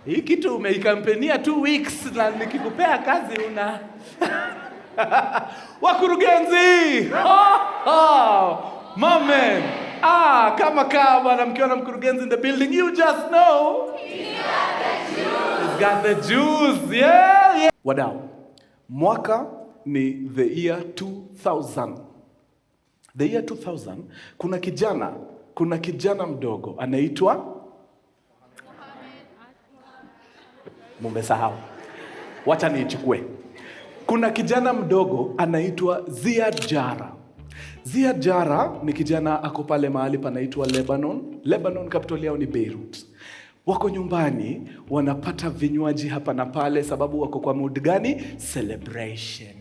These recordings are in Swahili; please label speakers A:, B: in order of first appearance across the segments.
A: Hii kitu umeikampenia 2 weeks na nikikupea kazi una Wakurugenzi! Mamen! Kama bwana mkiona mkurugenzi in the building, you just know. He's got the juice. Yeah. Wadau. Mwaka ni the year 2000. The year 2000, kuna kijana mdogo anaitwa Mumesahau. Wacha niichukue. Kuna kijana mdogo anaitwa Ziad Jara. Ziad Jara ni kijana ako pale mahali panaitwa Lebanon. Lebanon capital yao ni Beirut. Wako nyumbani, wanapata vinywaji hapa na pale sababu wako kwa mood gani? Celebration.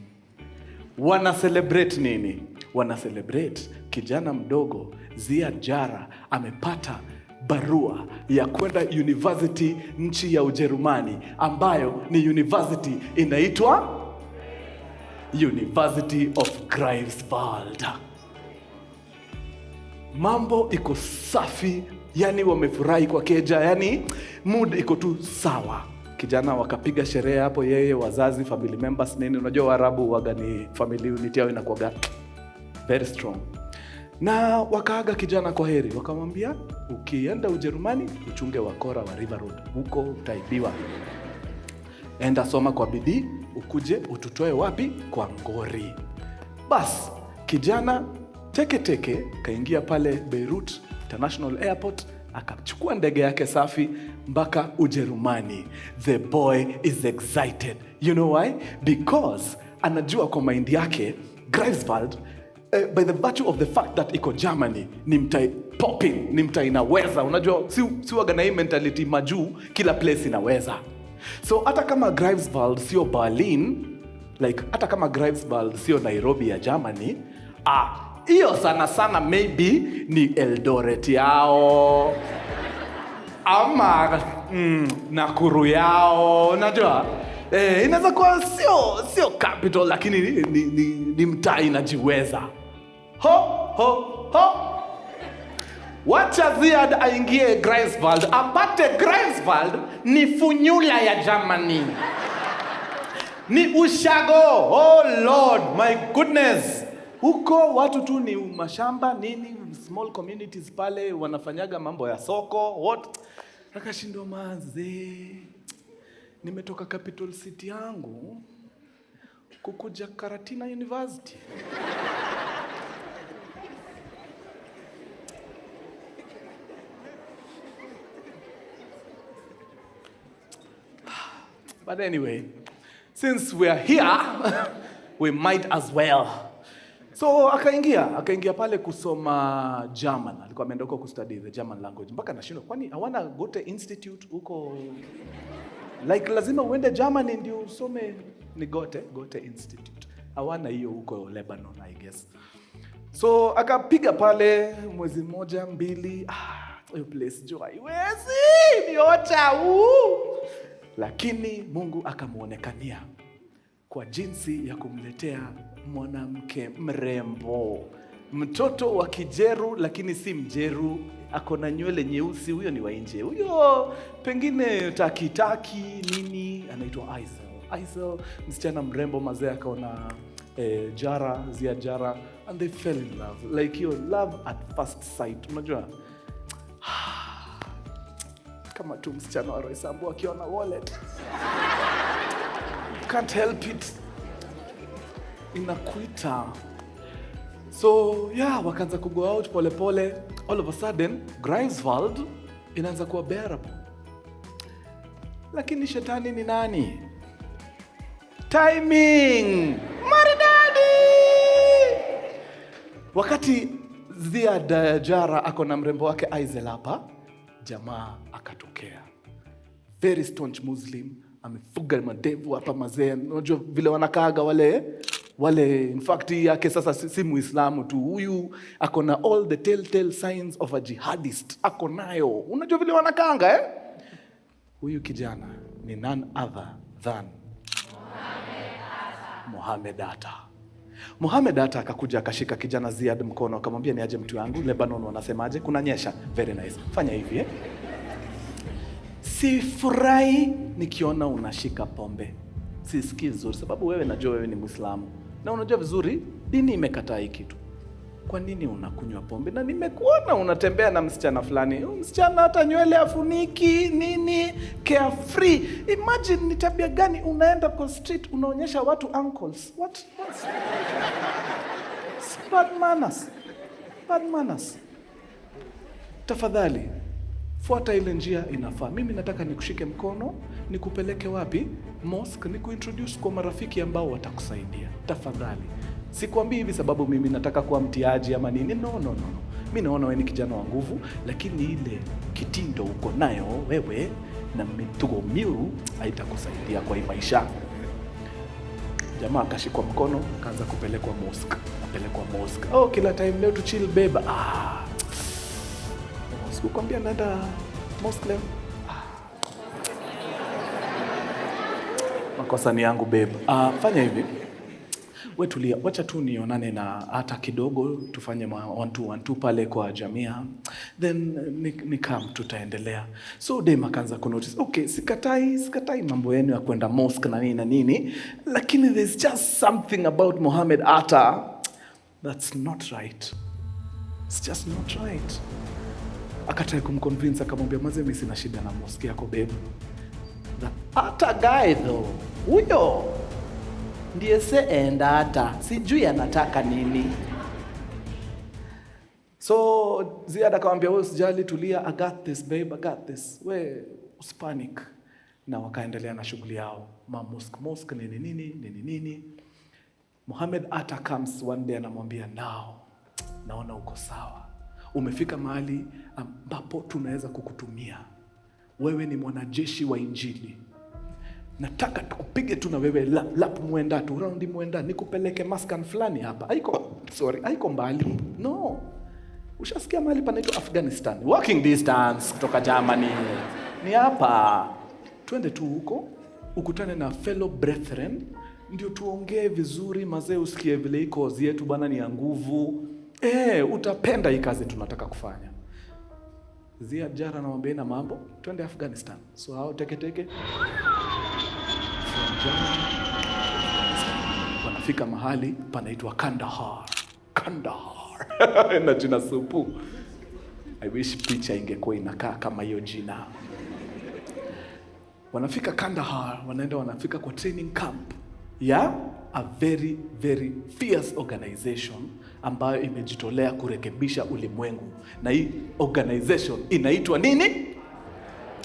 A: Wana celebrate nini? Wana celebrate kijana mdogo Ziad Jara amepata barua ya kwenda university nchi ya Ujerumani ambayo ni university inaitwa University of Greifswald. Mambo iko safi, yani wamefurahi kwa keja, yani mood iko tu sawa. Kijana wakapiga sherehe hapo, yeye, wazazi, family members nini. Unajua Waarabu waga ni family unity yao inakuwa very strong. Na wakaaga kijana kwa heri, wakamwambia ukienda Ujerumani uchunge wakora wa River Road, huko utaibiwa. Enda soma kwa bidii, ukuje ututoe wapi? Kwa ngori. Bas, kijana teke kaingia pale Beirut International Airport, akachukua ndege yake safi mpaka Ujerumani. The boy is excited. You know why? Because anajua kwa mind yake Greifswald, by the virtue of the fact that iko Germany, ni mtai popping, ni mtai inaweza. Unajua si waga na hii mentality majuu kila place inaweza. So hata kama Greifswald sio Berlin, like hata kama Greifswald sio Nairobi ya Germany, hiyo sana maybe ni Eldoret yao ama Nakuru yao. Unajua inaweza kuwa sio capital, lakini ni mtaa inajiweza. Wacha Ziad aingie Greifswald, apate Greifswald ni funyula ya Germany. Ni ushago. Oh Lord, my goodness. Huko watu tu ni mashamba nini, small communities pale wanafanyaga mambo ya soko. What? Akashindwa manze. Nimetoka capital city yangu kukuja Karatina University. But anyway, since we are here, we might as well. So akaingia pale kusoma German. Alikuwa ameenda huko kustudy the German language. Mpaka nashindwa, kwani hawana Goethe Institute huko? Like lazima uende Germany ndio usome ni Goethe Institute. Hawana hiyo huko Lebanon, I guess. So akapiga pale mwezi moja 2. Hiyo place jua haiwezi niota Lakini Mungu akamuonekania kwa jinsi ya kumletea mwanamke mrembo, mtoto wa Kijeru lakini si Mjeru, ako na nywele nyeusi. Huyo ni wa nje, huyo pengine taki nini, anaitwa Aisel, msichana mrembo. Mazee akaona Ziad Jara and they fell in love, like love at first sight. Unajua kama tu msichana wa Roysambu akiona wallet, can't help it, inakuita. So wakaanza ku go out pole. All of a sudden Greifswald inaanza kuwa bearable. Lakini shetani ni nani? Timing maridadi. Wakati Ziad Jara ako na mrembo wake Aisel hapa, jamaa akatokea, very staunch Muslim, amefuga madevu hapa mazee. Unajua vile wanakaaga wale in fact yake sasa si Muislamu tu, huyu ako na all the telltale signs of a jihadist, ako nayo. Unajua vile wanakaanga Huyu kijana ni none other than Mohamed Atta akakuja akashika kijana Ziad mkono akamwambia, ni aje mtu wangu, Lebanon wanasemaje? Kuna nyesha? Very nice. Fanya hivi Sifurahi nikiona unashika pombe. Sisikii vizuri sababu wewe najua wewe ni Muislamu. Na unajua vizuri dini imekataa hii kitu. Kwa nini unakunywa pombe? Na nimekuona unatembea na msichana fulani. Msichana hata nywele afuniki, nini, carefree. Imagine ni tabia gani unaenda kwa street unaonyesha watu ankles. What? Bad manners. Bad manners. Tafadhali, fuata ile njia inafaa. Mimi nataka nikushike mkono, nikupeleke wapi? Mosque, nikuintroduce kwa marafiki ambao watakusaidia. Tafadhali. Sikwambii hivi sababu mimi nataka kuwa mtiaji ama nini. No. Mimi naona wewe ni kijana wa nguvu, lakini ile kitindo uko nayo wewe na mitugo miu haitakusaidia kwa hii maisha. Jamaa akashikwa mkono, akaanza kupelekwa mosque. Oh, kila time leo tu chill beba. Sikukwambia naenda mosque leo. Makosa ni yangu babe. Fanya hivi. Wewe tulia, wacha tu nionane na hata kidogo tufanye 1-2 pale kwa jamia. Then ni come tutaendelea. So dem akaanza ku notice. Okay, sikatai mambo yenu ya kwenda mosque na nini. Lakini there's just something about Mohammed Atta that's not right. It's just not right. Akataka kumconvince akamwambia maze mimi sina shida na mosque yako babe. The Atta guy though. Huyo ndiye seenda hata sijui anataka nini. So Ziad akamwambia wewe usijali, tulia, I got this babe, I got this. We usipanic. Na wakaendelea na shughuli yao. Mosque nini. Mohammed Atta comes one day anamwambia naona uko sawa. Umefika mahali ambapo tunaweza kukutumia. Wewe ni mwanajeshi wa Injili. Nataka tukupige tu na wewe lap mwenda tu, round mwenda, nikupeleke maskan fulani hapa. Haiko mbali. No. Ushasikia mahali panaitwa Afghanistan. Walking distance kutoka Germany. Ni hapa. Twende tu huko, ukutane na fellow brethren, ndio tuongee vizuri mazee, usikie vile iko kazi yetu bana ni ya nguvu. Utapenda hii kazi tunataka kufanya. Ziad jara anamwambia na mambo, twende Afghanistan. So hao teke. Wanafika mahali panaitwa Kandahar. Na jina supu. I wish picha ingekuwa inakaa kama hiyo jina. Wanafika Kandahar, wanafika kwa training camp ya a very very fierce organization ambayo imejitolea kurekebisha ulimwengu. Na hii organization inaitwa nini?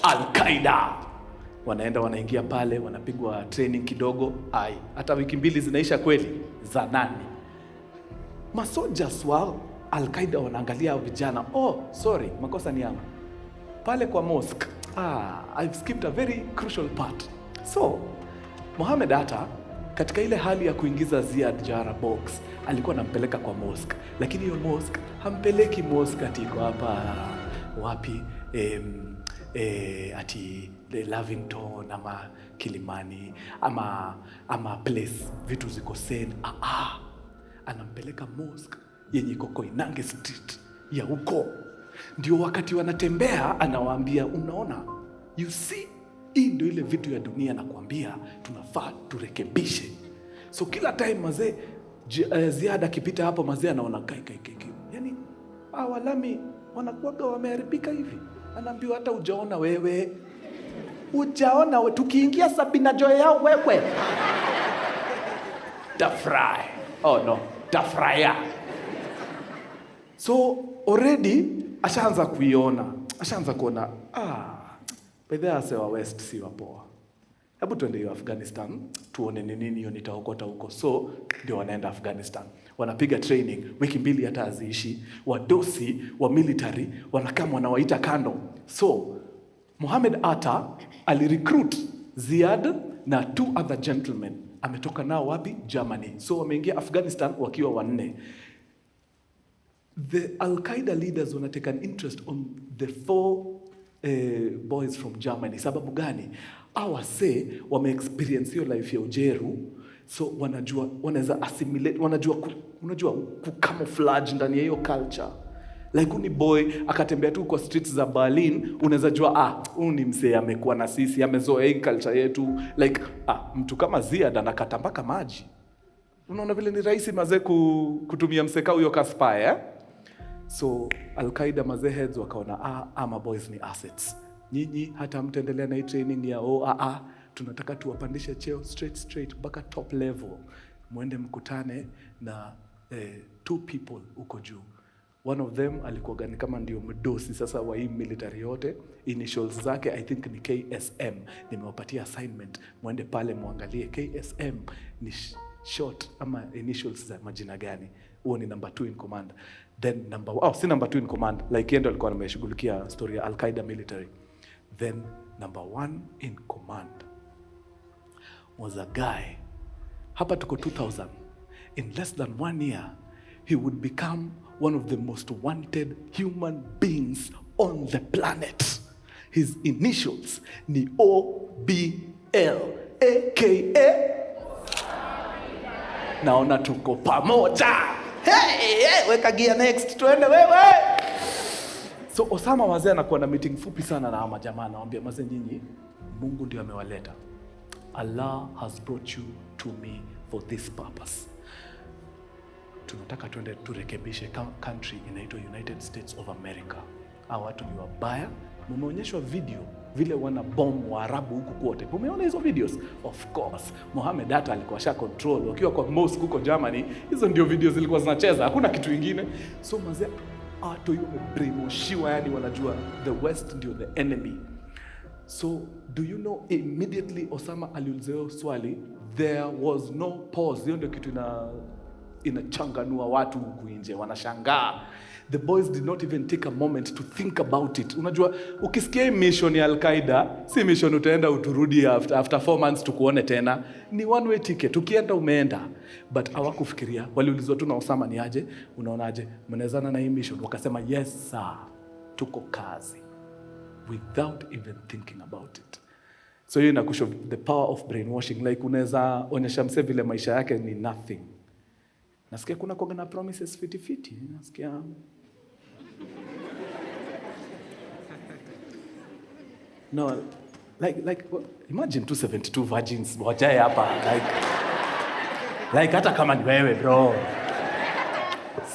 A: Al-Qaeda. Wanaingia pale, wanapigwa training kidogo. Hata wiki 2 zinaisha kweli za nani? Masoldiers wa Al-Qaeda wanaangalia vijana. Makosa ni yangu. Pale kwa mosque. I've skipped a very crucial part. So, Mohammed Atta katika ile hali ya kuingiza Ziad Jara box, alikuwa anampeleka kwa mosque. Lakini hiyo mosque hampeleki mosque atiko hapa wapi? Ati Lavington ama Kilimani ama place vitu ziko sane. Anampeleka mosque yenye iko Koinange Street ya huko. Ndio wakati wanatembea anawaambia, unaona, you see, hii ndio ile vitu ya dunia nakwambia tunafaa turekebishe. So kila time mazee Ziada akipita hapo mazee anaona kai. Yaani walami wanakuwaga wameharibika hivi. Anaambiwa hata hujaona wewe. Tukiingia Sabina Joy yao wewe. Tafry. Tafraya. So already ashaanza kuona by the way wa West si wapoa. Hebu tuende hiyo Afghanistan tuone ni nini hiyo nitaokota huko. So ndio wanaenda Afghanistan. Wanapiga training wiki 2 hata aziishi. Wadosi wa military wanakama wanawaita kando. So Mohammed Atta alirecruit Ziad na 2 other gentlemen. Ametoka nao wapi? Germany. So wameingia Afghanistan wakiwa 4. The Al-Qaeda leaders wanna take an interest on the 4 boys from Germany. Sababu gani? wame-experience hiyo life ya ujeru, so wanaweza assimilate, unajua kucamouflage ndani ya hiyo culture. Like uni boy akatembea tu kwa streets za Berlin, unaweza jua huyu ni msee amekuwa na sisi, amezoea hii culture yetu. Like mtu kama Ziad anakata mpaka maji. Unaona vile ni rahisi mazee kutumia mseka huyo kaspire. So Al-Qaeda mazee heads wakaona ama boys ni assets. Nyinyi hata mtaendelea na hii training ya tunataka tuwapandishe cheo straight mpaka top level. Muende mkutane na 2 people huko juu. One of them alikuwa gani kama ndio mdosi sasa wa hii military yote. Initials zake I think ni KSM. Nimewapatia assignment, muende pale muangalie KSM ni short ama initials za majina gani. Huo ni number 2 in command. Then si number 2 in command, like yeye alikuwa ameshughulikia story ya Al-Qaeda military. Then number 1 in command was a guy. Hapa tuko 2000. In less than 1 year, he would become one of the most wanted human beings on the planet. His initials ni OBL, aka naona tuko pamoja. Hey, weka gear next, tuende wewe. So Osama wazee anakuwa na meeting fupi sana na ama jamaa, anawaambia mazee, nyinyi Mungu ndio amewaleta. Allah has brought you to me for this purpose. Tunataka tuende turekebishe country inaitwa United States of America. Hao watu ni wabaya. Mumeonyeshwa video vile wana bomb Waarabu huku kote. Mumeona hizo videos? Of course. Mohamed hata alikuwa sha control wakiwa kwa mosque huko Germany. Hizo ndio videos zilikuwa zinacheza. Hakuna kitu kingine. So mazee watu brainwashiwa, yani wanajua the West ndio the enemy. So do you know immediately Osama aliulizwa swali, there was no pause. Hiyo ndio kitu inachanganua watu huku nje, wanashangaa. The boys did not even take a moment to think about it. Unajua ukisikia mission ya Al-Qaeda, si mission utaenda uturudi after 4 months tukuone tena. Ni one way ticket, ukienda umeenda. But hawakufikiria, waliulizwa tu na Osama ni aje, unaonaje, mnawezana na hii mission? Wakasema yes sir, tuko kazi. Without even thinking about it. So hiyo inakusho the power of brainwashing. Like unaweza onyesha mse vile maisha yake ni nothing. Nasikia kuna kwa na promises fiti. Nasikia no, like imagine 272 virgins wajae hapa like hata kama ni wewe bro.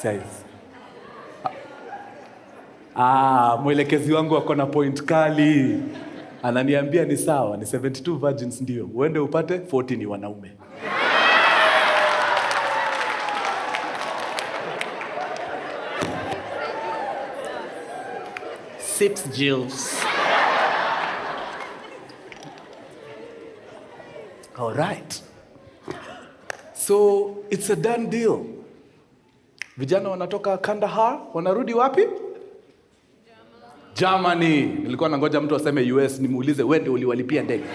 A: Says mwelekezi wangu ako na point kali. Ananiambia ni sawa, ni 72 virgins ndio. Uende upate 40 ni wanaume. Six Jills. All right. So it's a done deal. Vijana wanatoka Kandahar, wanarudi wapi? Germany. Nilikuwa nangoja mtu aseme US nimuulize wewe ndio uliwalipia ndege.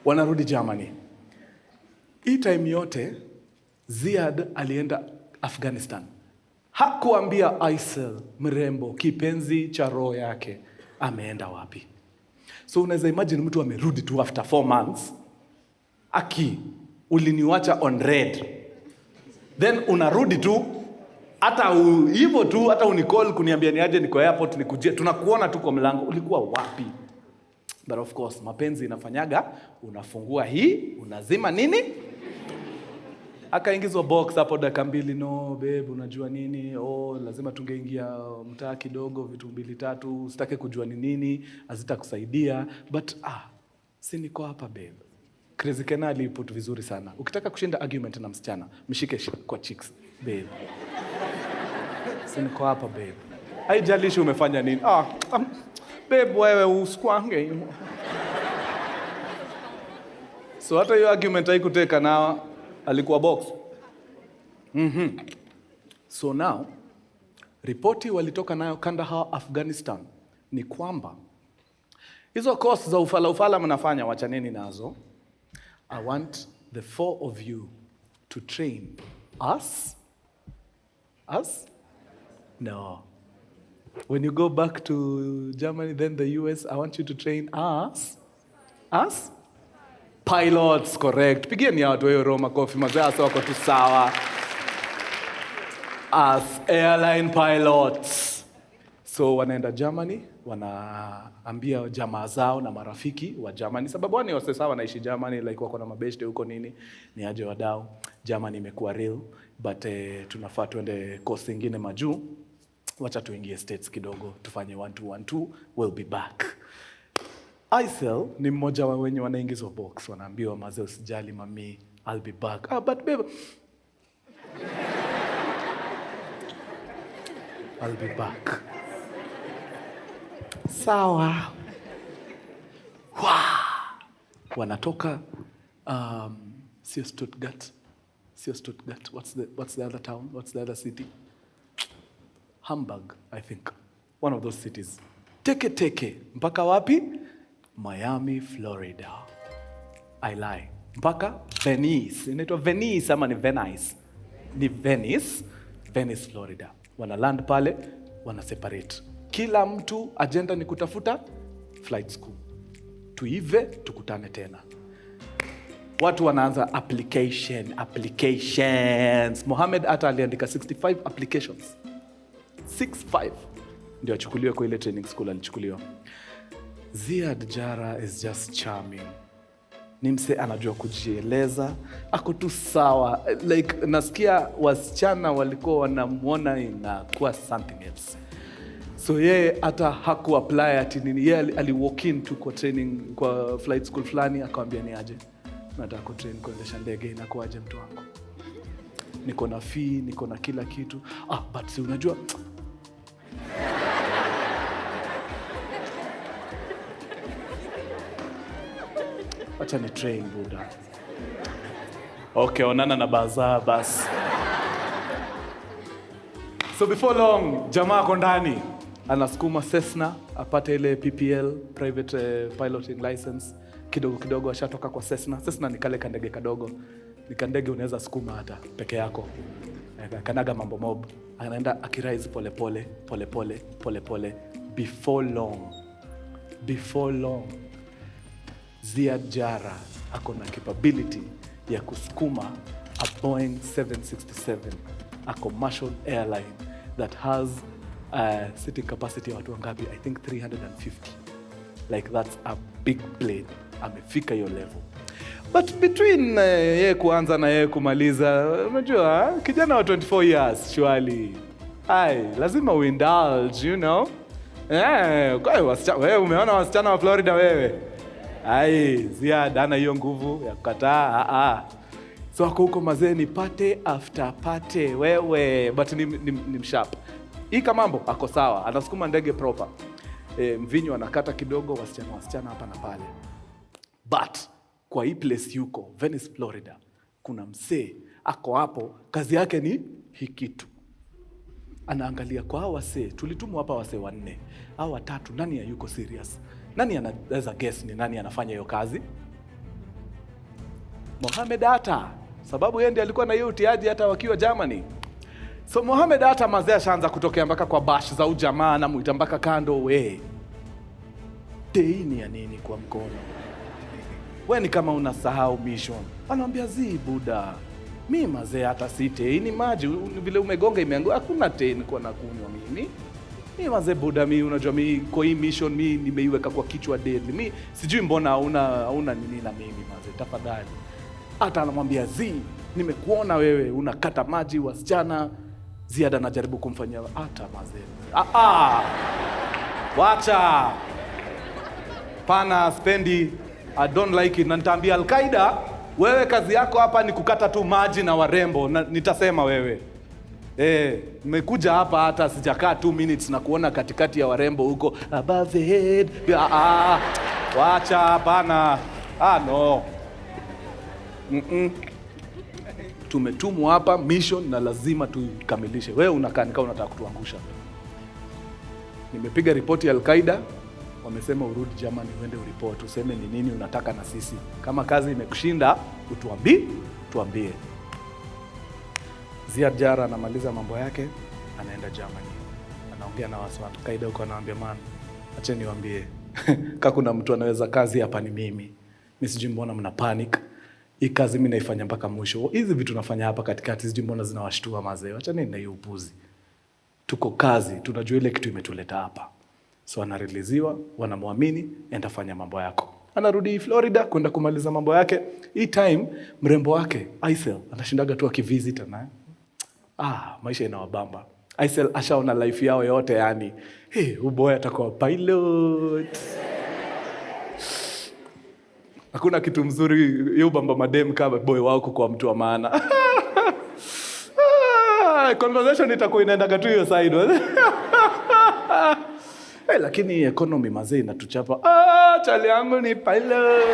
A: Wanarudi Germany. Hii time yote Ziad alienda Afghanistan. Hakuambia Aisel, mrembo, kipenzi cha roho yake, ameenda wapi. So unaweza imagine mtu amerudi tu after 4 months. Uliniwacha on red. Then unarudi tu, hata hivyo tu, hata unicall kuniambia ni aje niko airport nikujie. Tunakuona tu kwa mlango, ulikuwa wapi? But of course, mapenzi inafanyaga, unafungua hii, unazima nini? Akaingizwa box hapo dakika 2, no babe unajua nini? Lazima tungeingia mtaa kidogo, vitu 2-3, sitaki kujua ni nini, hazitakusaidia. But si niko hapa babe. Crazy Kenali put vizuri sana. Ukitaka kushinda argument na msichana, mshike kwa cheeks, babe. Si niko hapa babe. Haijalishi umefanya nini. Babe wewe usikwange. So hata hiyo argument haikuteka na alikuwa box. So now, ripoti walitoka nayo Kandahar, Afghanistan, ni kwamba hizo course za ufala mnafanya, wachaneni nazo. I want the 4 of you to train us. Us? No. When you go back to Germany, then the US, I want you to train us. Us? Pilots, correct. Pigieni watu hiyo Roma coffee, mazao wako tu sawa. as airline pilots. So wanaenda Germany, wanaambia jamaa zao na marafiki wa Germany, sababu wani wase sawa wanaishi Germany, like wako na mabeshte huko nini, ni aje wadau, Germany imekuwa real, but tunafaa tuende course nyingine majuu, wacha tuingie States kidogo, tufanye 1-2-1-2, we'll be back. Aisel ni mmoja wa wenye wanaingizwa box, wanaambiwa mazee usijali mami, I'll be back. But babe, I'll be back. Sawa. Wanatoka sio Stuttgart. What's the other town? What's the other city? Hamburg, I think. One of those cities. Teke. Mpaka wapi? Miami, Florida. I lie. Mpaka Venice. Inaitwa Venice ama ni Venice? Ni Venice, Florida. Wana land pale, wana separate. Kila mtu agenda ni kutafuta flight school. Tuive, tukutane tena. Watu wanaanza applications. Mohamed hata aliandika 65 applications. 65. Ndio achukuliwe kwa ile training school alichukuliwa. Ziad Jara is just charming. Ni mse anajua kujieleza, ako tu sawa. Like nasikia wasichana walikuwa wanamuona inakuwa something else. So yeye hata haku apply ati nini, yeye aliwalk in tu kwa training kwa flight school fulani, akamwambia ni aje, nataka ku train kuendesha ndege, inakuaje mtu wangu, niko na fee, niko na kila kitu. But si unajua acha ni train buda. Okay, onana na bazaar bas. So before long, jamaa ako ndani anasukuma Cessna apate ile PPL, private piloting license. Kidogo ashatoka kwa Cessna. Cessna ni kale kandege kadogo. Ni kandege unaweza sukuma hata peke yako. Kanaga mambo mob. Anaenda akirise pole pole. Before long, Ziad Jara ako na capability ya kusukuma a Boeing 767, a commercial airline that has sitting capacity ya watu wangapi? I think 350. Like that's a big plane. Amefika hiyo level. But between yeye kuanza na yeye kumaliza, unajua kijana wa 24 years surely. Lazima uindulge, you know. Wewe umeona wasichana wa Florida wewe? Ziad ana hiyo nguvu ya kukataa. So ako huko mazee ni pate after pate wewe, but ni msharp. Hii kama mambo ako sawa, anasukuma ndege proper. Mvinyo anakata kidogo, wasichana hapa na pale. But kwa hii place yuko Venice, Florida, kuna msee ako hapo, kazi yake ni hikitu. Anaangalia kwa hawa wasee, tulitumwa hapa wasee 4. Hawa 3 nani ya yuko serious? Nani anaweza guess ni nani anafanya hiyo kazi? Mohamed hata, sababu yeye ndiye alikuwa na hiyo utiaji hata wakiwa Germany. So Mohamed hata mazee ashaanza kutokea mpaka kwa bash za ujamaa na muita mpaka kando we. Teini ya nini kwa mkono? We ni kama unasahau mission. Anamwambia buda. Mimi mazee hata si teini maji vile umegonga imeanguka, hakuna teini kwa nakunywa mimi. Mimi mazee buda, mimi unajua mimi kwa hii mission mimi nimeiweka kwa kichwa deadly. Mimi sijui mbona hauna nini na mimi mazee, tafadhali. Hata anamwambia nimekuona wewe unakata maji wasichana. Ziada anajaribu kumfanyia hata mazee. Wacha. Pana spendi, I don't like it. Na nitaambia Al-Qaeda, wewe kazi yako hapa ni kukata tu maji na warembo. Na nitasema wewe. Nimekuja hapa hata sijakaa 2 minutes na kuona katikati ya warembo huko above the head. Wacha pana. No. Tumetumwa hapa mission na lazima tukamilishe. Wewe unakaa nika unataka kutuangusha. Nimepiga ripoti ya Al-Qaeda, wamesema urudi Germany uende uripoti, useme ni nini unataka na sisi. Kama kazi imekushinda, tuambie. Ziad Jara anamaliza mambo yake, anaenda Germany. Anaongea na watu wa Al-Qaeda huko, anawaambia acha niwaambie. Kama kuna mtu anaweza kazi hapa ni mimi. Mimi sijui mbona mna panic. Hii kazi mimi naifanya mpaka mwisho. Hizi vitu nafanya hapa katikati sijui mbona zinawashtua mazee. Acha nini na hiyo upuzi. Tuko kazi, tunajua ile kitu imetuleta hapa. So anareleziwa, wanamwamini, enda fanya mambo yako. Anarudi Florida kwenda kumaliza mambo yake. Hii time mrembo wake Aisel anashindaga tu akivisit naye. Maisha inawabamba. Aisel ashaona life yao yote yani. Boy atakuwa pilot. Hakuna kitu mzuri hiyo bamba madem kama boy wako kwa mtu wa maana. Conversation itakuwa inaenda tu hiyo side. Lakini economy mazee inatuchapa. Chali yangu ni pilot.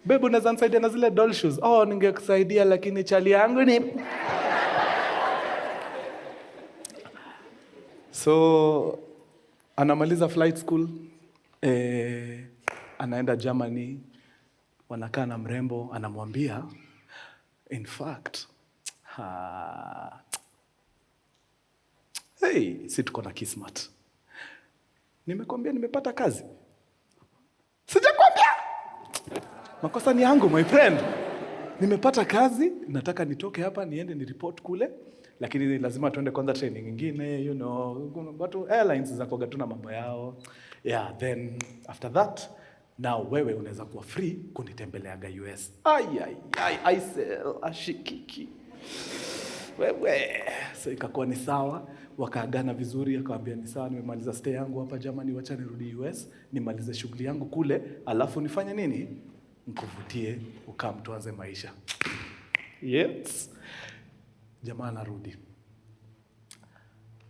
A: Babe, unaweza nisaidia na zile doll shoes? Ningekusaidia lakini chali yangu ni... So, anamaliza flight school. Anaenda Germany. Wanakaa na mrembo. Anamwambia, in fact, si tuko na kismat. Nimekwambia nimepata kazi. Sijakwambia. Makosa ni yangu, my friend. Nimepata kazi, nataka nitoke hapa niende ni report kule, lakini lazima tuende kwanza training nyingine, watu Airlines za koga tuna mambo yao. Yeah, then after that, now wewe unaweza kuwa free kunitembeleaga US. Aisel ashikiki. Wewe. So ikakuwa ni sawa, wakaagana vizuri, akamwambia ni sawa, nimemaliza stay yangu hapa Germany, wacha nirudi US, nimalize shughuli yangu kule, alafu nifanye nini? Nikuvutie, tuanze maisha. Yes. Jamaa anarudi.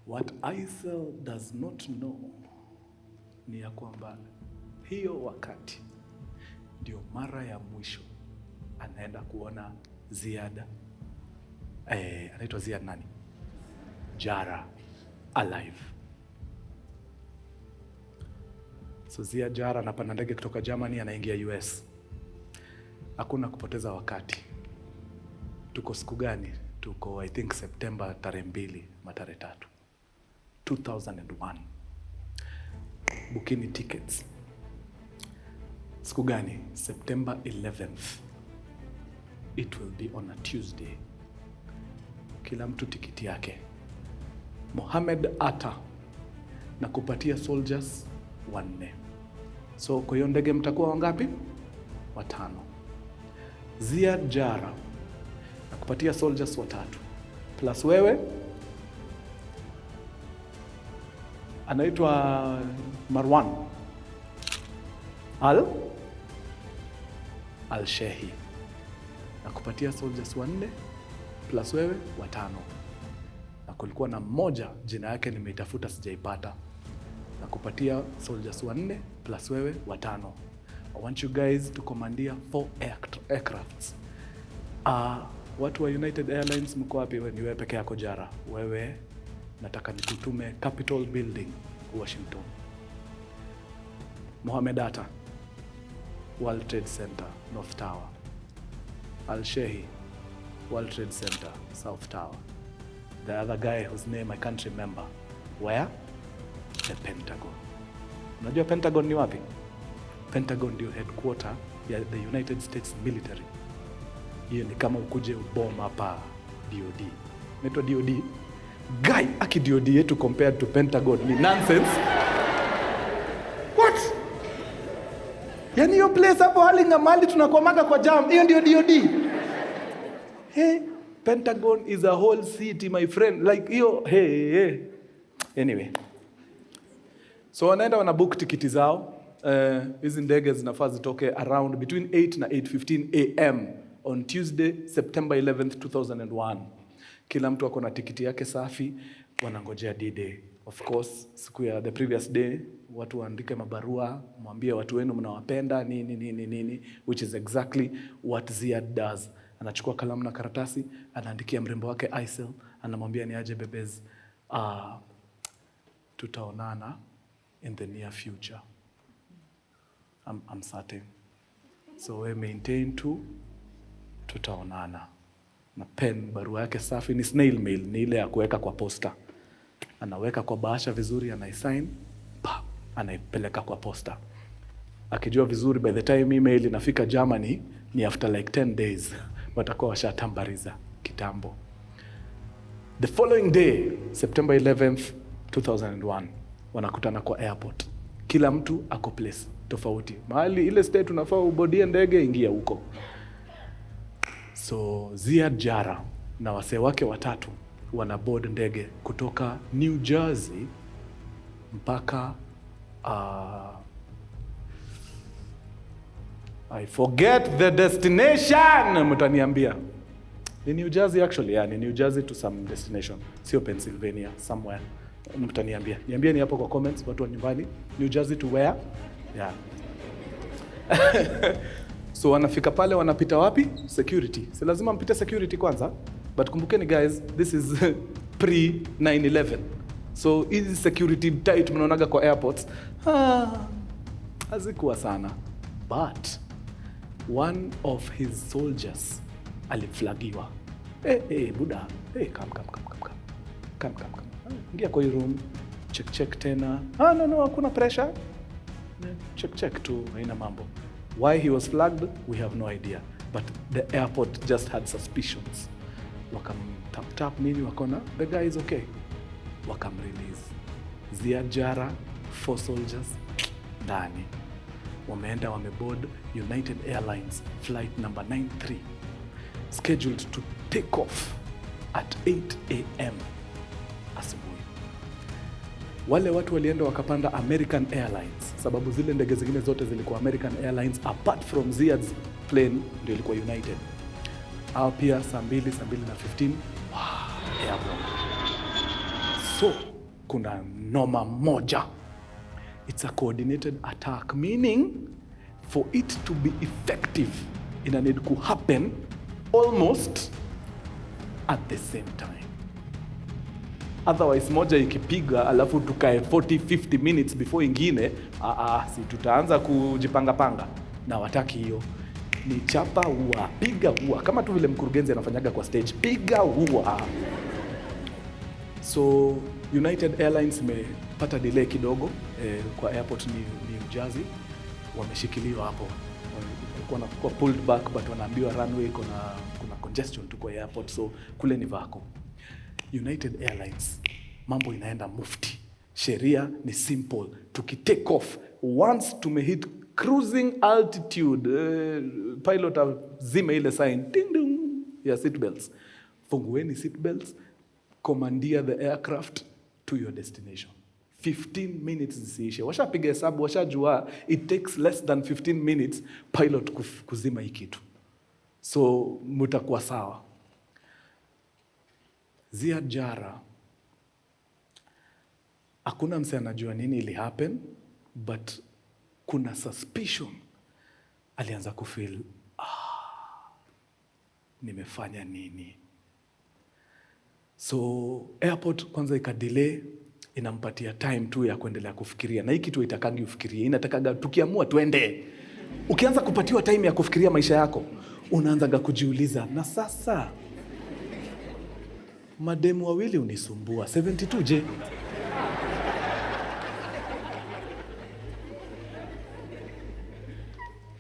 A: What Aisel does not know ni ya kwamba hiyo wakati ndio mara ya mwisho anaenda kuona Ziada. Anaitwa Ziada nani? Jara alive. So Ziada Jara anapanda ndege kutoka Germany anaingia US. Hakuna kupoteza wakati. Tuko siku gani? Tuko I think September tarehe 2 ama tarehe 3. 2001. Bukini tickets. Siku gani? September 11th. It will be on a Tuesday. Kila mtu tikiti yake. Mohamed Atta na kupatia soldiers 4. So kwa hiyo ndege mtakuwa wangapi? 5. Ziad Jara na kupatia soldiers 3. Plus wewe anaitwa Marwan Al-Shehi na kupatia soldiers 4 plus wewe 5. Na kulikuwa na mmoja jina yake nimeitafuta sijaipata. Na kupatia soldiers 4 plus wewe 5. I want you guys to commandeer 4 aircrafts. Watu wa United Airlines mko wapi? Ni wewe peke yako Jara. Wewe nataka nikutume Capitol Building, Washington. Mohamed Atta, World Trade Center, North Tower. Al-Shehi, World Trade Center, South Tower. The other guy whose name I can't remember. Where? The Pentagon. Unajua Pentagon ni wapi? Pentagon ndio headquarter ya the United States Military. Hiyo ni kama ukuje ubom hapa DOD. Inaitwa DOD. Guy, aki DOD yetu compared to Pentagon ni nonsense. What? Yani hiyo place hapo hali ngamali tunakomaga kwa jam. Hiyo ndio DOD. Pentagon is a whole city, my friend. Like hiyo, Anyway. So wanaenda wanabook tikiti zao. Hizi ndege zinafaa zitoke around between 8 na 8:15 am on Tuesday, September 11th, 2001. Kila mtu ako na tikiti yake safi, wanangojea D-Day. Of course, siku ya the previous day, watu waandike mabarua, mwambie watu wenu mnawapenda, nini, which is exactly what Ziad does. Anachukua kalamu na karatasi, anaandikia mrembo wake Aisel, anamwambia ni aje bebez, tutaonana in the near future. I'm certain. So we maintain tutaonana. Na pen, barua yake safi ni snail mail, ni ile ya kuweka kwa posta. anaweka kwa bahasha vizuri, anaisign, anaipeleka kwa posta. Akijua vizuri by the time email inafika Germany ni after like 10 days watakuwa washatambariza kitambo. The following day, September 11th, 2001, wanakutana kwa airport. Kila mtu ako place tofauti. Mahali ile state unafaa ubodie ndege, ingia huko. So Ziad Jara na wasee wake watatu wanaboard ndege kutoka New Jersey mpaka I forget the destination, mtaniambia. Ni New Jersey actually, yeah, ni New Jersey to some destination. Sio Pennsylvania, somewhere. Mtaniambia. Niambie ni hapo kwa comments, watu wa nyumbani. New Jersey to where? Yeah. So wanafika pale, wanapita wapi? Security. Si lazima mpite security kwanza. But kumbukeni guys, this is pre 9/11. So hizi security tight mnaonaga kwa airports, hazikuwa sana. But one of his soldiers aliflagiwa. Buda, come. Ingia kwa room, check tena. No, hakuna pressure. Check tu, haina mambo. Why he was flagged, we have no idea. But the airport just had suspicions. Wakam tap nini, wakona, the guy is okay. Wakam release. Ziad Jara, 4 soldiers, ndani. Wameenda wameboard United Airlines flight number 93, scheduled to take off at 8 a.m. asubuhi. Wale watu walienda wakapanda American Airlines, sababu zile ndege zingine zote zilikuwa American Airlines, apart from Ziad's plane ndio ilikuwa United. Hao pia saa 2:15 airborne. So kuna noma moja. It's a coordinated attack, meaning for it to be effective, it need to happen almost at the same time. Otherwise moja ikipiga alafu tukae 40-50 minutes before ingine, si tutaanza kujipanga na wataki hiyo. Ni chapa huwa, piga huwa, kama tu vile mkurugenzi anafanyaga kwa stage, piga huwa. So United Airlines imepata delay kidogo kwa airport New Jersey, wameshikiliwa hapo. Kwa pulled back, but wanaambiwa runway kuna congestion tu kwa airport, so kule ni vako. United Airlines, mambo inaenda mufti. Sheria ni simple. Tukitake off, once tumehit cruising altitude, pilot azime ile sign, ding ding, ya seatbelts. Fungueni seatbelts, commandeer the aircraft to your destination. 15 minutes zisiishe. Washapiga hesabu, washajua it takes less than 15 minutes pilot kuzima hii kitu. So mutakuwa sawa. Ziad Jara, hakuna mse anajua nini ili happen, but kuna suspicion. Alianza kufeel, nimefanya nini? So airport kwanza ikadelay, inampatia time tu ya kuendelea kufikiria. Na hii kitu itakangi ufikirie, inatakaga tukiamua tuende. Ukianza kupatiwa time ya kufikiria maisha yako, unaanzaga kujiuliza, na sasa mademu wawili unisumbua, 72 je?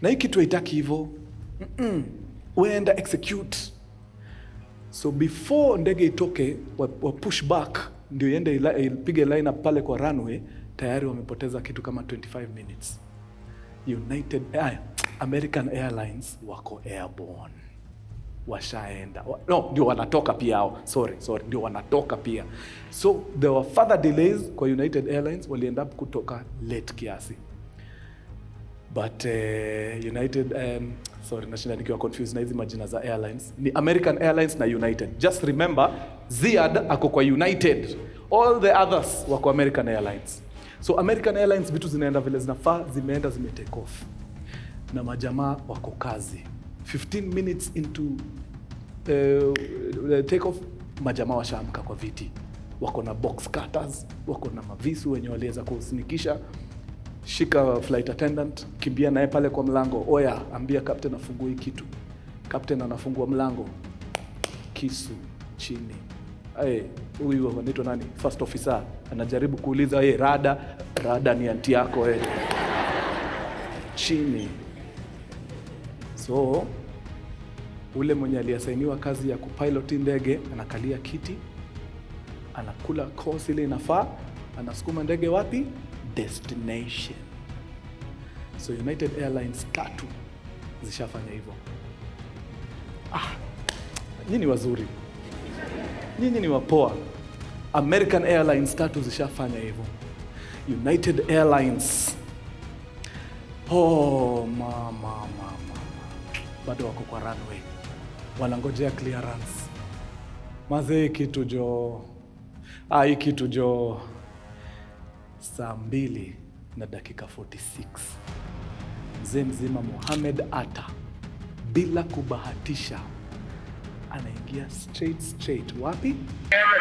A: Na hii kitu haitaki hivyo. Uenda execute. So before ndege itoke, wa push back, ndio iende ipige line up pale kwa runway, tayari wamepoteza kitu kama 25 minutes. American Airlines wako airborne. Washaenda. No, ndio wanatoka pia hao. Sorry, ndio wanatoka pia. So there were further delays kwa United Airlines, wali end up kutoka late kiasi. But United, nashinda nikiwa confused na hizi majina za airlines. Ni American Airlines na United. Just remember, Ziad ako kwa United. All the others wako American Airlines. So American Airlines vitu zinaenda vile zinafaa, zime take off. Na majamaa wako kazi. 15 minutes into take off, majamaa washaamka kwa viti. Wako na box cutters, wako na mavisu wenye waliweza kusinikisha. Shika flight attendant, kimbia naye pale kwa mlango. Oya, ambia captain afungue kitu. Captain anafungua mlango. Kisu chini. huyu anaitwa nani, first officer, anajaribu kuuliza rada ni anti yako chini. So ule mwenye aliasainiwa kazi ya kupilot ndege anakalia kiti, anakula course ile inafaa, anasukuma ndege wapi? Destination. So United Airlines 3 zishafanya hivyo. Nyinyi wazuri, nyinyi ni wapoa. American Airlines 3 zishafanya hivyo. United Airlines, mama, bado wako kwa runway, wanangojea clearance. Mazee kitu jo, hii kitu jo, saa 2:46 mzee mzima Mohamed Atta bila kubahatisha anaingia straight wapi?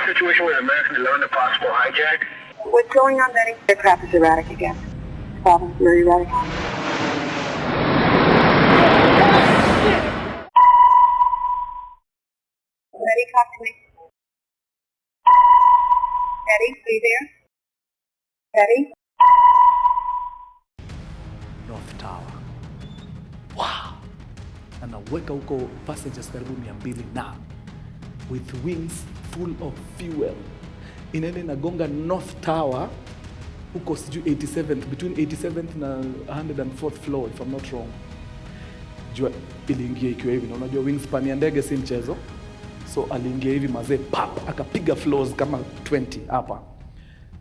B: Situation with American to learn the possible hijack.
C: What's going on, Betty? The crap is erratic again. Problem very erratic. Betty, talk to me. Betty, are you there? Betty?
A: North Tower. Wow! Anaweka huko passengers karibu 200 na with wings full of fuel. Inaenda inagonga North Tower huko sijui 87th, between 87th na 104th floor if I'm not wrong. Jua iliingia ikiwa hivi, na unajua wingspan ya ndege si mchezo. So aliingia hivi mazee, pap, akapiga floors kama 20 hapa.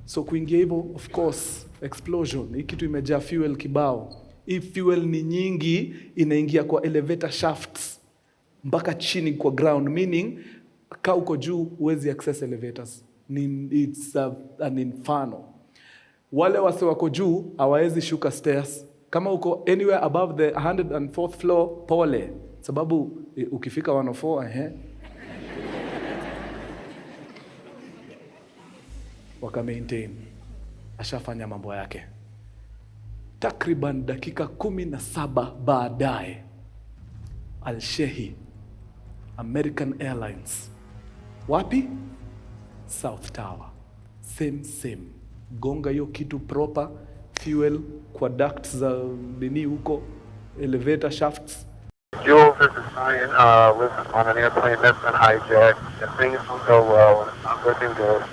A: So kuingia hivyo, of course, explosion. Hii kitu imejaa fuel kibao. Hii fuel ni nyingi, inaingia kwa elevator shafts mpaka chini kwa ground, meaning ka uko juu huwezi access elevators. It's an inferno. Wale wase wako juu hawawezi shuka stairs. Kama uko anywhere above the 104th floor, pole. Sababu ukifika 104, waka maintain. Ashafanya mambo yake. Takriban dakika 17 baadaye, Al-Shehi, American Airlines. Wapi? South Tower. Same. Gonga hiyo kitu proper, fuel kwa ducts za nini huko, elevator shafts.
B: Jules, this is Ryan. Listen, on an airplane that's been hijacked, if things don't go well and it's not looking good,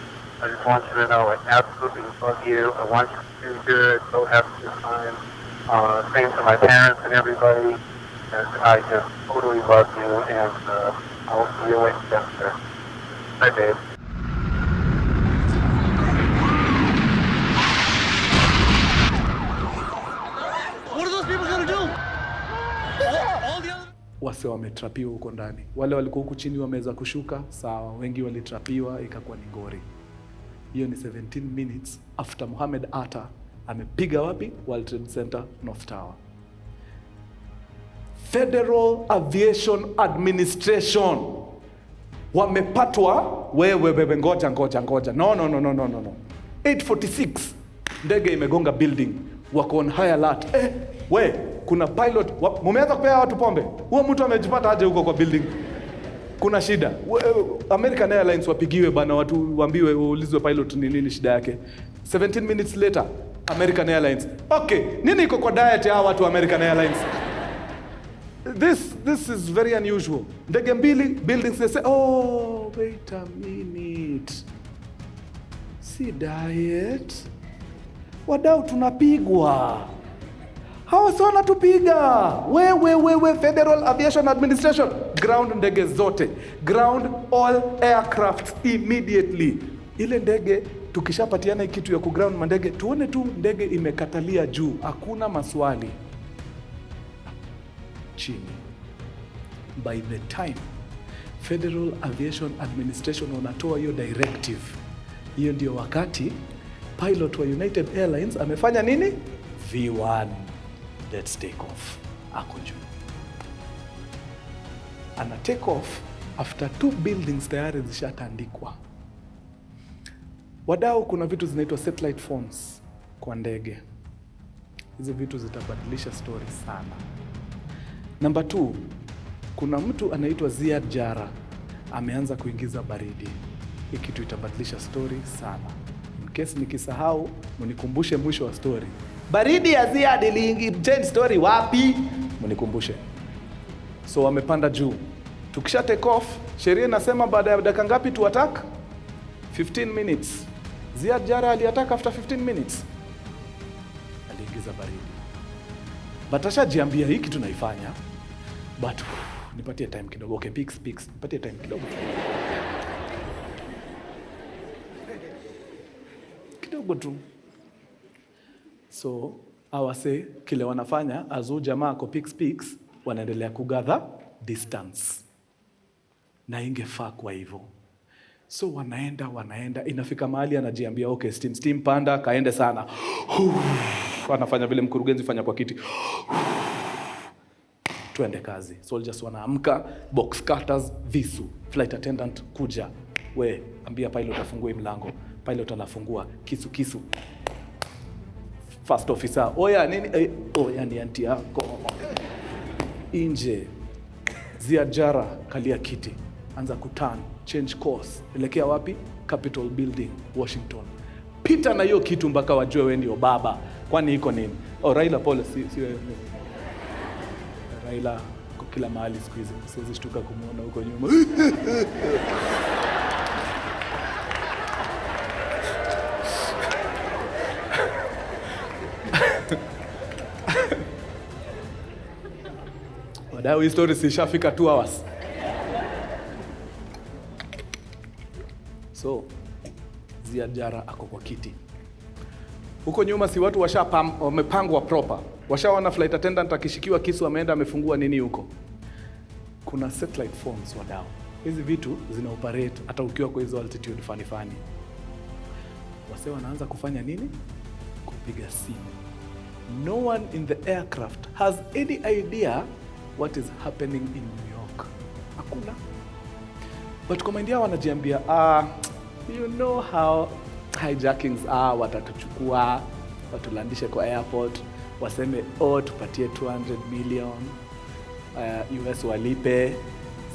B: I just want you to know I absolutely love you. I want you to do good. So happy this time. Same to my parents and everybody. And I just totally love you, and I will see you later. Bye, babe.
D: What are those people going to do? All the other...
A: Wase wametrapiwa huko ndani. Wale walikuwa huku chini wameweza kushuka, sawa. Wengi walitrapiwa, ikakuwa ni ngori. Hiyo ni 17 minutes after Mohamed Atta amepiga wapi? World Trade Center, North Tower. Federal Aviation Administration wamepatwa, wewe ngoja. No. 8:46 ndege imegonga building, wako on high alert. Kuna pilot, mumeanza kupea watu pombe. Huo mtu amejipata aje huko kwa building? Kuna shida. American Airlines wapigiwe bana, watu waambiwe, waulizwe pilot ni nini shida yake. 17 minutes later, American Airlines. Okay, nini iko kwa diet ya watu wa American Airlines? This is very unusual. Ndege mbili, buildings, they say, wait a minute. Si diet. Wadau tunapigwa. Hawa si wanatupiga. Wewe Federal Aviation Administration. Ground ndege zote. Ground all aircraft immediately. Ile ndege, tukishapatiana kitu ya kuground mandege, tuone tu ndege imekatalia juu. Hakuna maswali. Chini. By the time Federal Aviation Administration wanatoa hiyo directive, hiyo ndio wakati pilot wa United Airlines amefanya nini? V1, let's take off. Ako juu. Ana take off after 2 buildings tayari zishatandikwa. Wadau, kuna vitu zinaitwa satellite phones kwa ndege. Hizo vitu zitabadilisha story sana. Number 2, kuna mtu anaitwa Ziad Jara ameanza kuingiza baridi. Hii kitu itabadilisha story sana. In case nikisahau, mnikumbushe mwisho wa story. Baridi ya Ziad change story wapi? Mnikumbushe. So wamepanda juu. Tukisha take off, sheria inasema baada ya dakika ngapi tu attack? 15 minutes. Ziad Jara aliattack after 15 minutes. Aliingiza baridi. Batasha jiambia hiki tunaifanya. But nipatie time kidogo. Okay, peaks. Nipatie time kidogo. Kidogo tu. So, awase kile wanafanya azu jamaa ako peaks wanaendelea kugather distance. Na ingefaa kwa hivyo. So wanaenda inafika mahali anajiambia okay, steam panda kaende sana. Anafanya vile mkurugenzi fanya kwa kiti. Tuende kazi. Soldiers wanaamka, box cutters, visu. Flight attendant kuja. We, ambia pilot afungue mlango. Pilot anafungua, kisu. First officer, oya nini? Oya ni anti yako. Inje. Ziad Jara kalia kiti. Anza kuturn, change course. Elekea wapi? Capitol Building, Washington. Pita na hiyo kitu mpaka wajue wewe ndio baba. Kwani iko nini? Raila pole si wewe. Raila kwa kila mahali siku hizi. Siwezi shtuka kumuona huko nyuma. Wadau, hii story sishafika 2 hours. So, Ziad Jara ako kwa kiti. Huko nyuma si watu wamepangwa proper. Washaona flight attendant akishikiwa kisu ameenda amefungua nini huko. Kuna satellite phones wadau. Hizi vitu zina operate hata ukiwa kwa hizo altitude fani. Wase wanaanza kufanya nini? Kupiga simu. No one in the aircraft has any idea what is happening in New York. Hakuna. But kwa India wanajiambia, you know how hijackings are, watatuchukua, watulandishe kwa airport, waseme, tupatie 200 million, US walipe,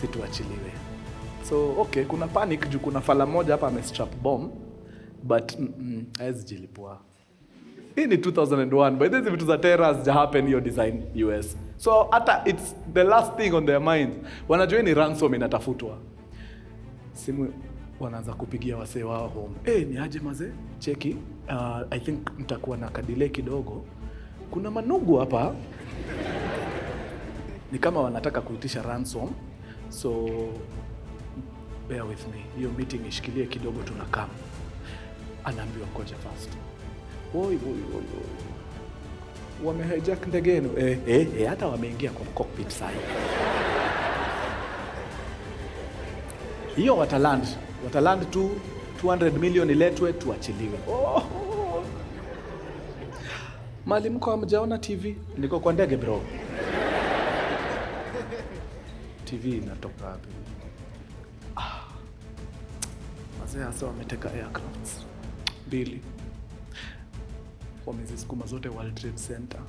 A: situachiliwe. So, okay, kuna panic juu kuna fala moja hapa amestrap bomb, but haezi jilipua. Hii ni 2001, but hizi vitu za terrors ja happen hiyo design US. So, hata it's the last thing on their mind. Wanajua ni ransom inatafutwa. Simu wanaanza kupigia wasee wao home. Ni aje mazee? Cheki. I think mtakuwa na kadile kidogo. Kuna manugu hapa. Ni kama wanataka kuitisha ransom. So, bear with me. Hiyo meeting ishikilie kidogo tunakam. Anaambiwa ngoja fast. Oi. Wamehijack ndege yenu. Hata wameingia kwa cockpit sasa. Hiyo wataland tu 200 million iletwe tuachiliwe. Mali mko hamjaona TV? Niko kwa ndege bro. TV inatoka wapi? Wazee hasa wameteka aircrafts 2. Wamezisukuma zote World Trade Center.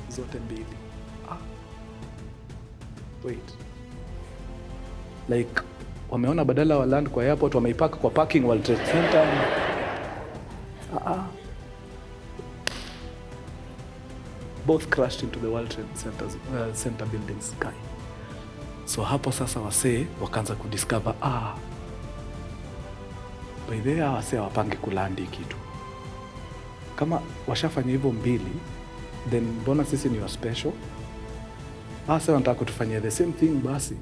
A: Zote 2. Wait. Like wameona badala wa land kwa airport wameipaka kwa parking World Trade Center. Both crashed into the World Trade Center buildings sky. So hapo sasa wasee wakaanza kudiscover by the way wasee wapange kulandi kitu. Kama washafanya hivyo 2, then mbona sisi ni wa special? Sasa wanataka kutufanyia the same thing basi.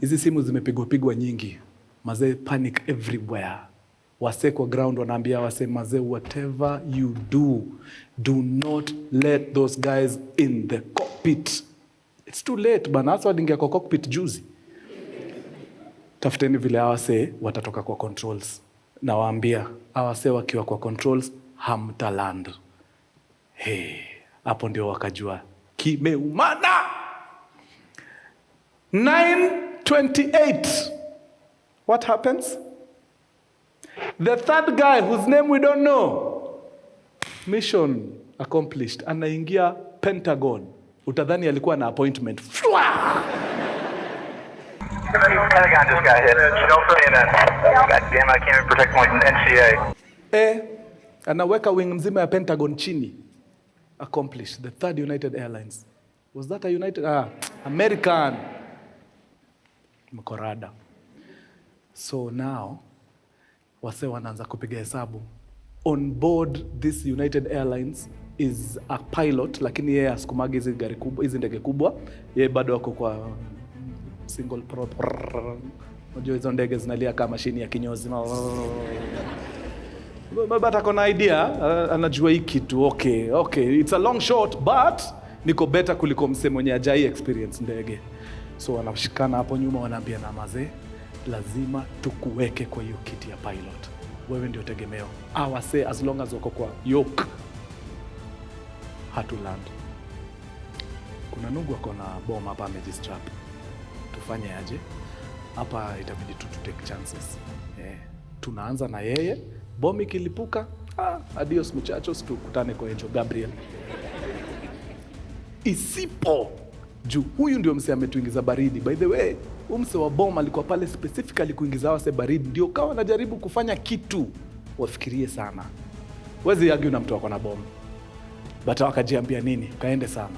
A: Hizi simu zimepigwa nyingi. Mazee panic everywhere. Wase kwa ground wanaambia wase mazee whatever you do not let those guys in the cockpit. It's too late bana, hasa walingia kwa cockpit juzi. Tafuteni vile wase watatoka kwa controls. Na waambia wase wakiwa kwa controls hamtaland. Hapo ndio wakajua kimeumana. 9:28. What happens? The third guy whose name we don't know. Mission accomplished. Anaingia Pentagon. Utadhani alikuwa na appointment.
B: Pentagon just got hit. No CNN. God damn, I can't even protect my NCA.
A: Anaweka wing mzima ya Pentagon chini. Accomplished. The third United Airlines. Was that a United? American. Mkorada. So now, wase wanaanza kupiga hesabu. On board this United Airlines is a pilot, lakini yeye asikumagi hizi gari kubwa, hizi ndege kubwa. Yeye bado wako kwa single prop. Unajua hizo ndege zinalia kama mashini ya kinyozi. But akona idea, anajua hii kitu. Okay, it's a long shot, but niko better kuliko mse mwenye ajai experience ndege. So wanashikana hapo nyuma, wanaambia na mazee, lazima tukuweke kwa hiyo kiti ya pilot. Wewe ndio tegemeo. Awase as long as wako kwa yoke. Hatu land. Kuna nungu akona bomb hapa amejistrap. Tufanye aje? Hapa itabidi tu take chances. Tunaanza na yeye. Bomb ikilipuka, adios muchachos, tukutane kwa Angel Gabriel. Isipo juu huyu ndio mse ametuingiza baridi. By the way, mse wa bomb alikuwa pale specifically kuingiza wase baridi, ndio kawa anajaribu kufanya kitu. Wafikirie sana. Wezi argue na mtu wako na bomb. But wakajiambia nini? Kaende sana.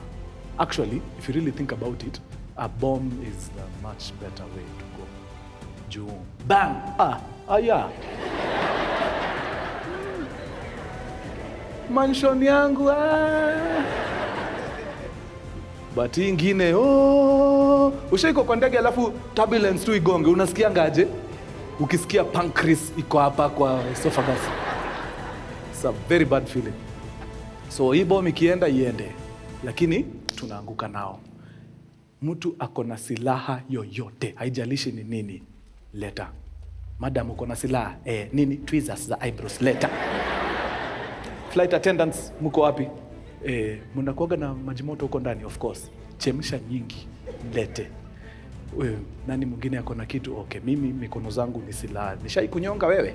A: Actually, if you really think about it, a bomb is a much better way to go. Juu bang! Yeah. Mansion yangu But hii ingine ushaiko kwa ndege alafu turbulence tu igonge, unasikia ngaje? Ukisikia pancreas iko hapa kwa esophagus. It's a very bad feeling. So hii bomb ikienda iende, lakini tunaanguka nao. Mtu akona silaha yoyote, haijalishi ni nini, leta. Madam uko na silaha, nini? Tweezers za eyebrows, leta. Flight attendants, mko wapi? Mnakuaga na maji moto huko ndani, of course. Chemsha nyingi, lete. Nani mwingine ako na kitu? Okay, mimi mikono zangu ni silaha. Nishaikunyonga wewe?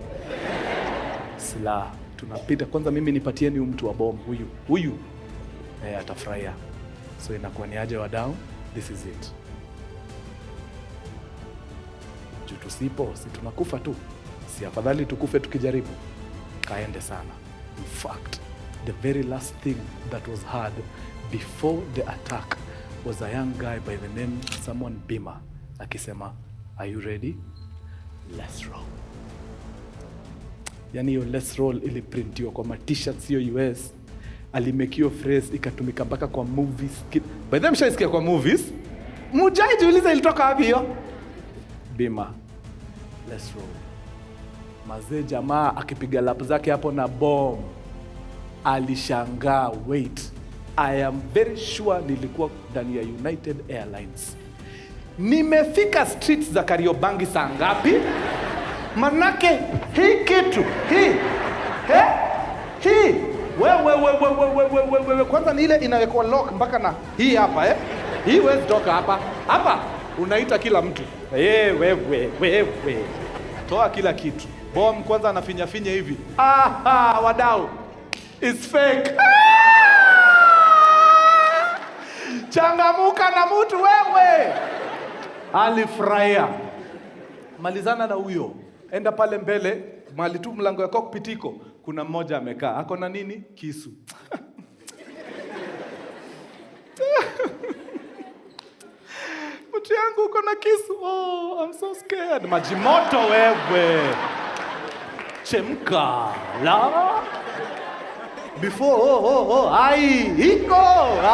A: Silaha. Tunapita kwanza, mimi nipatieni mtu wa bomb huyu. Atafurahia. So inakuwa ni aje wadau? This is it. Juu tusipo, si tunakufa tu. Si afadhali tukufe tukijaribu. Kaende sana. In fact, the very last thing that was heard before the attack was a young guy by the name someone Bima akisema, are you ready? Let's roll. Yani hiyo let's roll iliprintiwa kwa t-shirts hiyo US. Alimekio phrase ikatumika mpaka kwa movies. By them shaisikia kwa movies. Mujai jiuliza ilitoka wapi hiyo? Bima. Let's roll. Mazee jamaa akipiga lap zake hapo na bomb. Alishangaa, wait. I am very sure nilikuwa ndani ya United Airlines. Nimefika streets za Kariobangi saa ngapi? Manake hii kitu, hii. Wewe kwanza ni ile inawekwa lock mpaka na hii hapa Hii huwezi toka hapa. Hapa unaita kila mtu. Wewe. Toa kila kitu. Bomb kwanza anafinya hivi. Wadau. It's fake. Changamuka na mtu wewe. Alifurahia. Malizana na huyo. Enda pale mbele, mahali tu mlango ya cockpit iko, kuna mmoja amekaa. Ako na nini? Kisu. Mtu yangu uko na kisu. I'm so scared. Maji moto wewe. Chemka. La. Before, iko.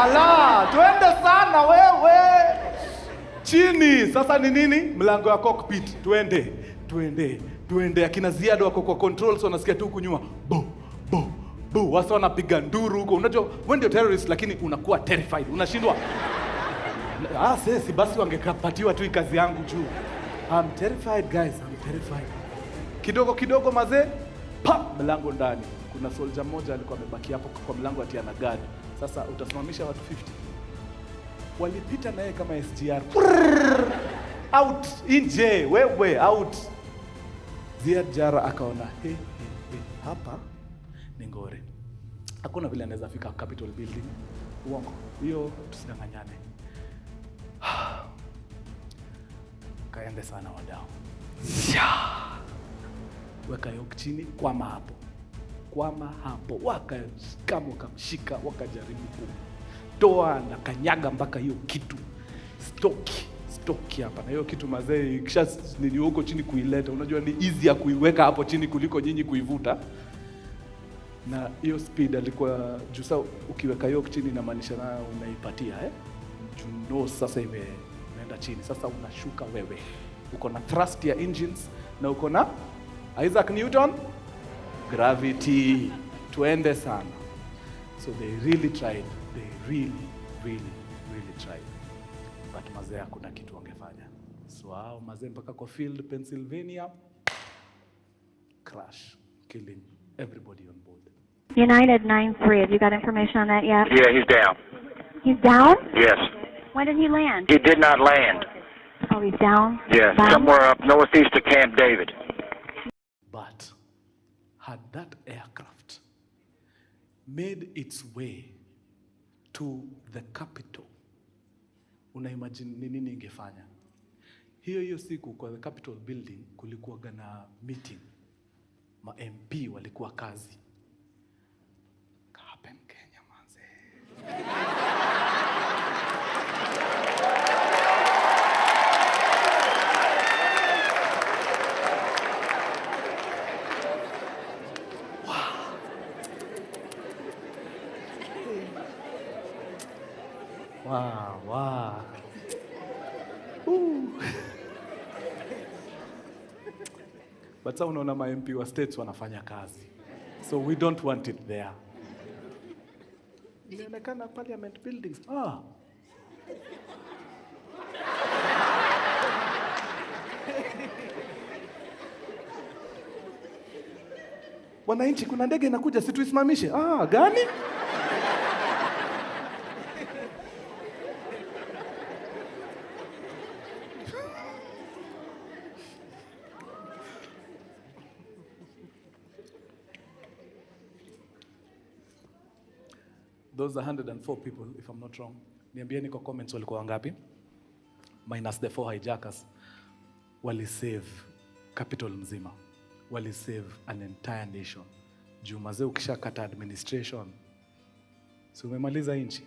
A: Ala, twende sana wewe. Chini, sasa ni nini? Mlango ya cockpit. Tuende. Akina Ziada wako kwa controls, wanasikia tu kunyuma. Bo. Wasa wanapiga nduru huko. Unajua, wewe ndio terrorist lakini unakuwa terrified. Unashindwa. Sisi basi wangekapatiwa tu kazi yangu juu. I'm terrified guys, I'm terrified. Kidogo mazee, mlango ndani. Kuna soldier mmoja alikuwa amebaki hapo kwa mlango ati ana guard. Sasa utasimamisha watu 50. Walipita naye kama SGR. Out, nje, wewe, out. Ziad Jara akaona, hapa ni ngore. Hakuna vile anaweza fika Capitol Building. Uongo. Hiyo tusidanganyane. kaende sana wadau. Weka yoke chini, kwama hapo. Kama wakamshika, wakajaribu kutoa na kanyaga mpaka hiyo kitu stoki hapa. Na hiyo kitu mazee, kisha nini huko chini kuileta, unajua ni easy ya kuiweka hapo chini kuliko nyinyi kuivuta. Na hiyo speed alikuwa jusa, ukiweka yoke chini inamaanisha na unaipatia juno sasa imeenda chini. Sasa unashuka wewe. Uko na thrust ya engines na uko na Isaac Newton gravity. Tuende sana. So they really tried. They really tried. But mazee hakuna kitu wangefanya. So hao mazee mpaka kwa field Pennsylvania, crash, killing everybody on board.
E: United 9-3, have you got information on that yet?
F: Yeah, he's down.
E: He's down?
F: Yes.
E: When did he land?
F: He did not land.
E: Oh, he's down?
F: Yeah, somewhere up northeast of Camp David.
A: But had that aircraft made its way to the capital, unaimagine ni nini ingefanya? Hiyo siku kwa the Capitol building kulikuwa na meeting. Ma MP walikuwa kazi. Kapen Kenya manze. Wow. But sasa unaona ma MP wa states wanafanya kazi. So we don't want it there. Inaonekana parliament buildings. Wananchi, kuna ndege inakuja, si tuisimamishe? Gani? Those 104 people, if I'm not wrong, niambieni kwa comments walikuwa wangapi? Minus the 4 hijackers. Wali save capital mzima. Wali save an entire nation. Juu mazee ukishakata administration, si umemaliza nchi.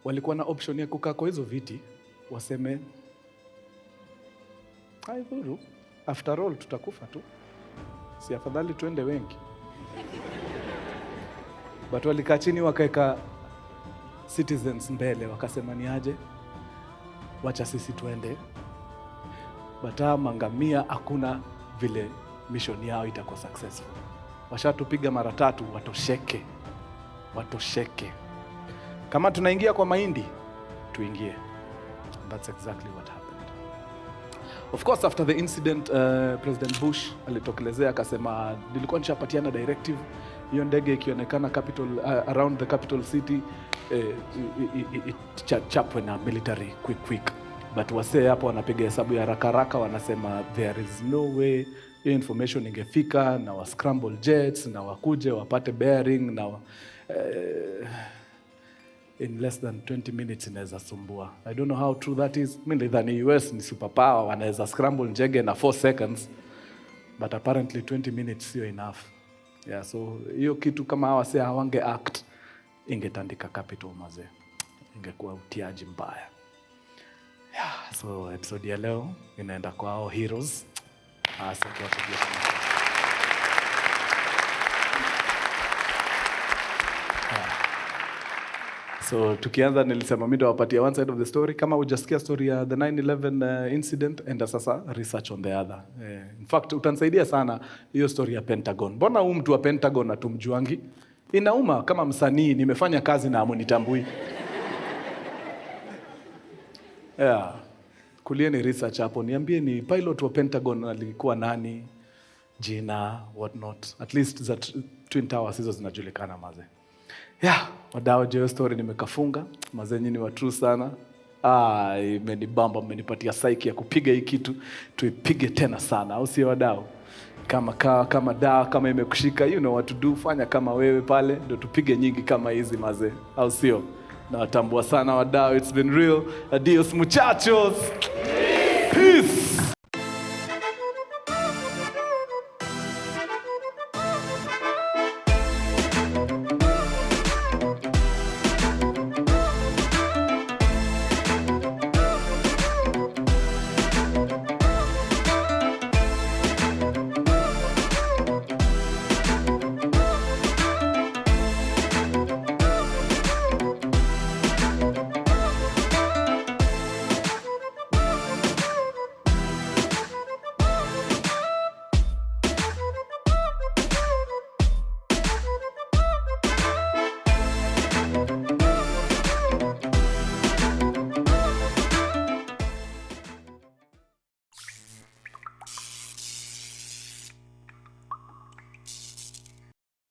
A: Walikuwa na option ya kukaa kwa hizo viti, waseme haidhuru, after all tutakufa tu. Si afadhali tuende wengi. But walikaa chini wakaeka citizens mbele, wakasema ni aje, wacha sisi tuende. But mangamia hakuna vile mission yao itakuwa successful. Washatupiga mara 3, watosheke. Kama tunaingia kwa mahindi, tuingie. That's exactly what happened. Of course, after the incident, President Bush alitokelezea akasema nilikuwa nishapatiana directive, hiyo ndege ikionekana capital around the capital city chapwe na military quick. But wasee hapo wanapiga hesabu ya haraka wanasema there is no way hiyo information ingefika na wa scramble jets na wakuje wapate bearing na in less than 20 minutes inaweza sumbua. I don't know how true that is. Mimi nilidhani US ni superpower, wanaweza scramble ndege na 4 seconds. But apparently 20 minutes sio enough. Yeah, so hiyo kitu kama hawa sasa hawange act, ingetandika capital mazee. Ingekuwa utiaji mbaya. Yeah, so episode ya leo inaenda kwa hao heroes. Asante kwa kuja. So tukianza nilisema mimi ndo wapatia one side of the story. Kama hujasikia story ya the 9/11 incident, enda sasa research on the other. In fact utanisaidia sana hiyo story ya Pentagon. Mbona huyu mtu wa Pentagon atumjuangi? Inauma kama msanii nimefanya kazi na amunitambui. Yeah. Kulieni research hapo. Niambie ni pilot wa Pentagon alikuwa nani? Jina, what not. At least za Twin Towers hizo zinajulikana maze. Yeah, wadau jeo story nimekafunga. Mazee nyinyi wa true sana. Imenibamba, mmenipatia psyche ya kupiga hii kitu, tuipige tena sana. Au sio wadau? Kama imekushika, you know what to do, fanya kama wewe pale, ndio tupige nyingi kama hizi mazee. Au sio? Na watambua sana wadau, it's been real. Adios muchachos. Peace.